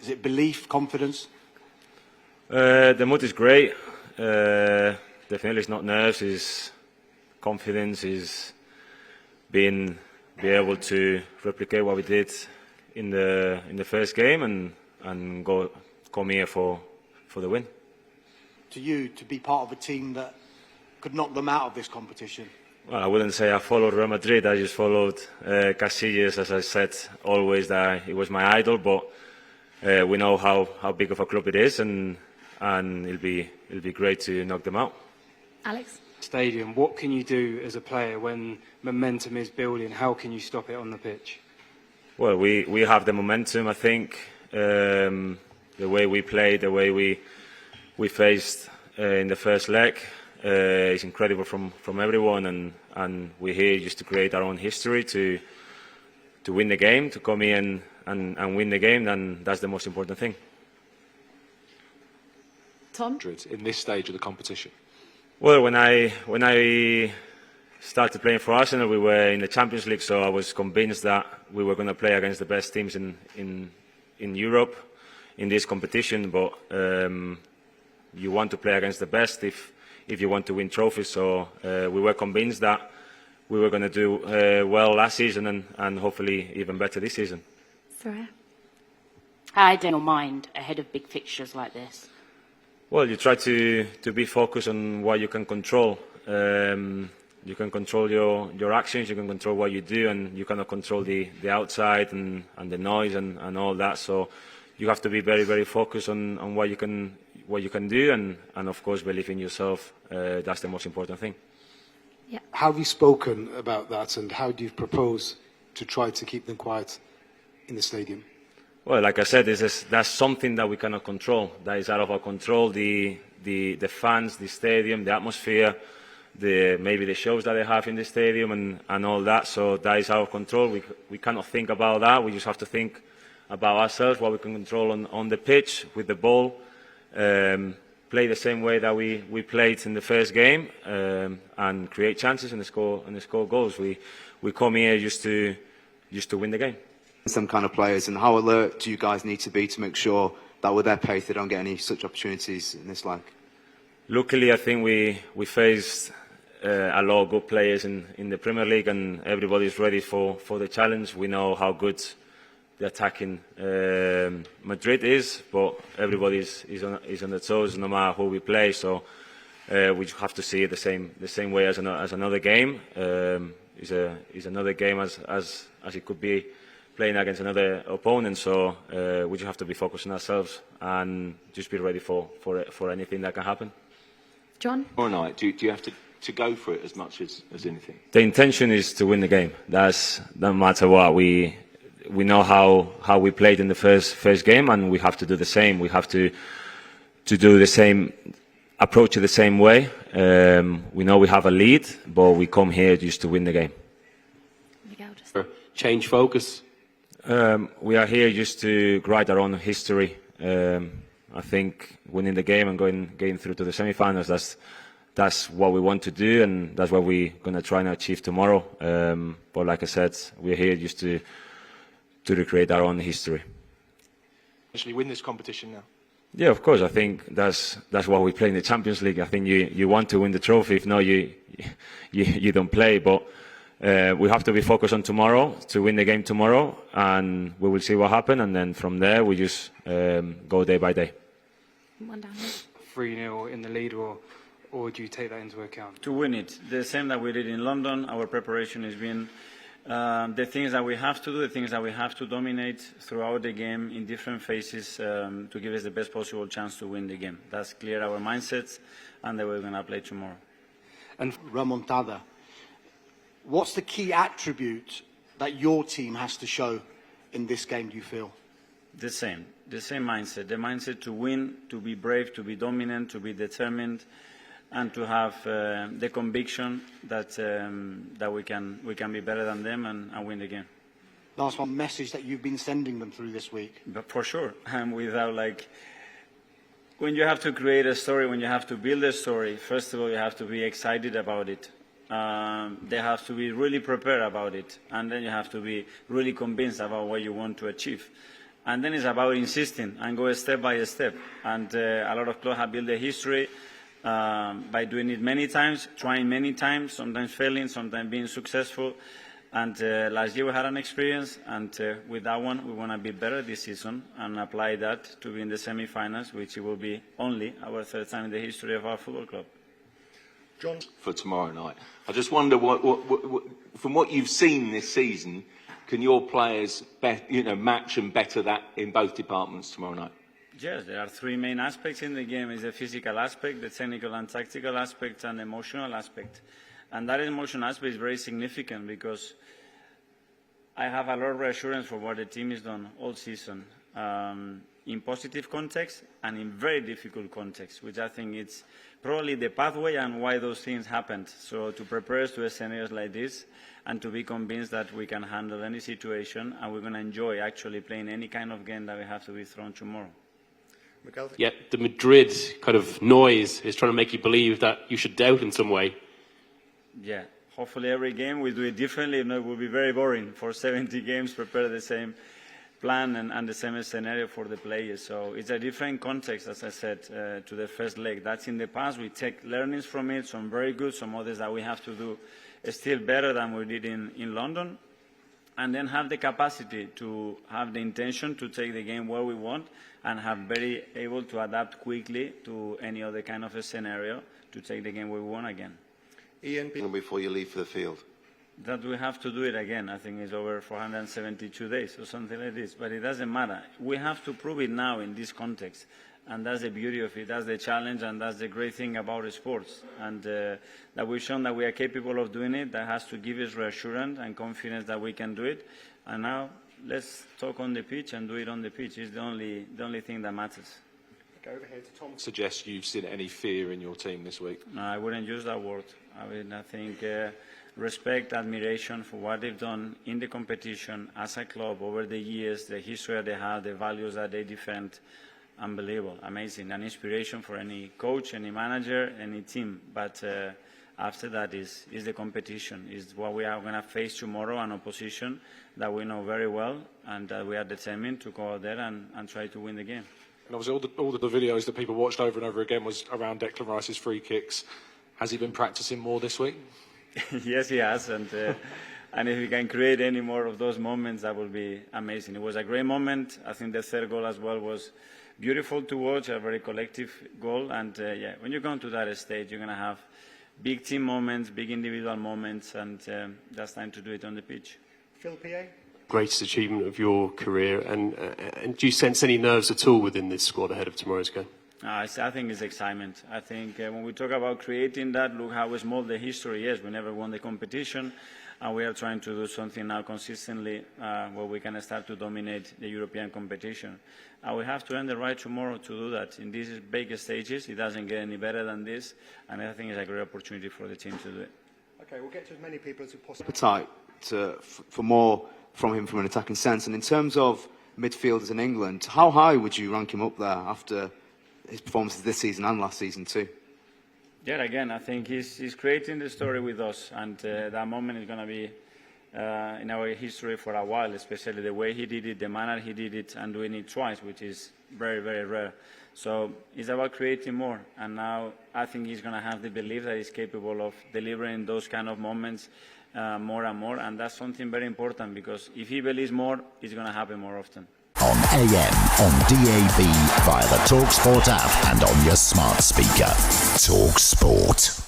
Is it belief, confidence? The mood is great. Definitely it's not nerves, it's confidence, it's be able to replicate what we did in the first game and come here for the win. To you, to be part of a team that could knock them out of this competition? Well, I wouldn't say I followed Real Madrid. I just followed Casillas, as I said always, that he was my idol. But we know how big of a club it is, and it'll be great to knock them out. Alex? Stadium, what can you do as a player when momentum is building? How can you stop it on the pitch? Well, we have the momentum. I think the way we played, the way we faced in the first leg. It's incredible from everyone, and we're here just to create our own history, to win the game, to come in and win the game, and that's the most important thing. Tom? In this stage of the competition? Well, when I started playing for Arsenal, we were in the Champions League, so I was convinced that we were going to play against the best teams in Europe in this competition, but you want to play against the best if you want to win trophies. So we were convinced that we were going to do well last season and hopefully even better this season. Raya? How do you mind ahead of big fixtures like this? Well, you try to be focused on what you can control. You can control your actions, you can control what you do, and you cannot control the outside and the noise and all that. So you have to be very, very focused on what you can do, and of course believe in yourself. That's the most important thing. Yeah. How have you spoken about that, and how do you propose to try to keep them quiet in the stadium? Well, like I said, that's something that we cannot control. That is out of our control. The fans, the stadium, the atmosphere, maybe the shows that they have in the stadium and all that. So that is out of control. We cannot think about that. We just have to think about ourselves, what we can control on the pitch with the ball. Play the same way that we played in the first game, and create chances and score goals. We come here just to win the game. Some kind of players, and how alert do you guys need to be to make sure that with their pace they don't get any such opportunities in this leg? Luckily, I think we faced a lot of good players in the Premier League, and everybody's ready for the challenge. We know how good the attacking Madrid is, but everybody is on the toes no matter who we play. So we just have to see it the same way as another game. Is another game as it could be playing against another opponent. So we just have to be focused on ourselves and just be ready for anything that can happen. John? Tomorrow night, do you have to go for it as much as anything? The intention is to win the game. No matter what. We know how we played in the first game, and we have to do the same. We have to do the same, approach it the same way. We know we have a lead, but we come here just to win the game. Change focus? We are here just to write our own history. I think winning the game and getting through to the semi-finals, that's what we want to do, and that's what we're going to try and achieve tomorrow. But like I said, we're here just to recreate our own history. Actually win this competition now? Yeah, of course. I think that's what we play in the Champions League. I think you want to win the trophy. If not, you don't play. But we have to be focused on tomorrow, to win the game tomorrow, and we will see what happens. And then from there, we just go day by day. 3-0 in the lead, or do you take that into account? To win it, the same that we did in London. Our preparation has been the things that we have to do, the things that we have to dominate throughout the game in different phases to give us the best possible chance to win the game. That's clear, our mindsets, and that we're going to play tomorrow. And remontada. What's the key attribute that your team has to show in this game, do you feel? The same mindset. The mindset to win, to be brave, to be dominant, to be determined, and to have the conviction that we can be better than them and win the game. Last one, message that you've been sending them through this week. But for sure, when you have to create a story, when you have to build a story, first of all, you have to be excited about it. They have to be really prepared about it, and then you have to be really convinced about what you want to achieve. And then it's about insisting and go step by step. And a lot of clubs have built a history by doing it many times, trying many times, sometimes failing, sometimes being successful. And last year we had an experience, and with that one we want to be better this season and apply that to be in the semi-finals, which it will be only our third time in the history of our football club. John? For tomorrow night. I just wonder, from what you've seen this season, can your players match and better that in both departments tomorrow night? Yes, there are three main aspects in the game. It's the physical aspect, the technical and tactical aspect, and the emotional aspect. And that emotional aspect is very significant because I have a lot of reassurance for what the team has done all season, in positive context and in very difficult context, which I think it's probably the pathway and why those things happened. So to prepare us to scenarios like this and to be convinced that we can handle any situation and we're going to enjoy actually playing any kind of game that we have to be thrown tomorrow. Mikel? Yeah, the Madrid kind of noise is trying to make you believe that you should doubt in some way. Yeah, hopefully every game we'll do it differently. If not, it will be very boring for 70 games, prepare the same plan and the same scenario for the players. So it's a different context, as I said, to the first leg. That's in the past. We take learnings from it, some very good, some others that we have to do still better than we did in London. And then have the capacity to have the intention to take the game where we want and have very able to adapt quickly to any other kind of a scenario to take the game where we want again. Ian? Before you leave for the field? That we have to do it again. I think it's over 472 days or something like this. But it doesn't matter. We have to prove it now in this context. And that's the beauty of it. That's the challenge and that's the great thing about sports. And that we've shown that we are capable of doing it. That has to give us reassurance and confidence that we can do it. And now let's talk on the pitch and do it on the pitch. It's the only thing that matters. Okay, over here to Tom. Suggest you've seen any fear in your team this week? No, I wouldn't use that word. I mean, I think respect, admiration for what they've done in the competition as a club over the years, the history that they have, the values that they defend. Unbelievable, amazing, an inspiration for any coach, any manager, any team. But after that is the competition, is what we are going to face tomorrow, an opposition that we know very well and that we are determined to go out there and try to win the game. And obviously all the videos that people watched over and over again was around Declan Rice's free kicks. Has he been practicing more this week? Yes, he has, and if he can create any more of those moments, that will be amazing. It was a great moment. I think the third goal as well was beautiful to watch, a very collective goal. And yeah, when you go to that stage, you're going to have big team moments, big individual moments, and that's time to do it on the pitch. Phil PA? Greatest achievement of your career, and do you sense any nerves at all within this squad ahead of tomorrow's game? I think it's excitement. I think when we talk about creating that, look how small the history is. We never won the competition, and we are trying to do something now consistently where we can start to dominate the European competition. And we have to earn the right tomorrow to do that. In these big stages, it doesn't get any better than this, and I think it's a great opportunity for the team to do it. Okay, we'll get to as many people as we possibly Appetite for more from him from an attacking sense. And in terms of midfielders in England, how high would you rank him up there after his performances this season and last season too? Yeah, again, I think he's creating the story with us, and that moment is going to be in our history for a while, especially the way he did it, the manner he did it, and doing it twice, which is very, very rare. So it's about creating more, and now I think he's going to have the belief that he's capable of delivering those kind of moments more and more, and that's something very important, because if he believes more, it's going to happen more often. On AM, on DAB, via the talkSPORT app and on your smart speaker. talkSPORT.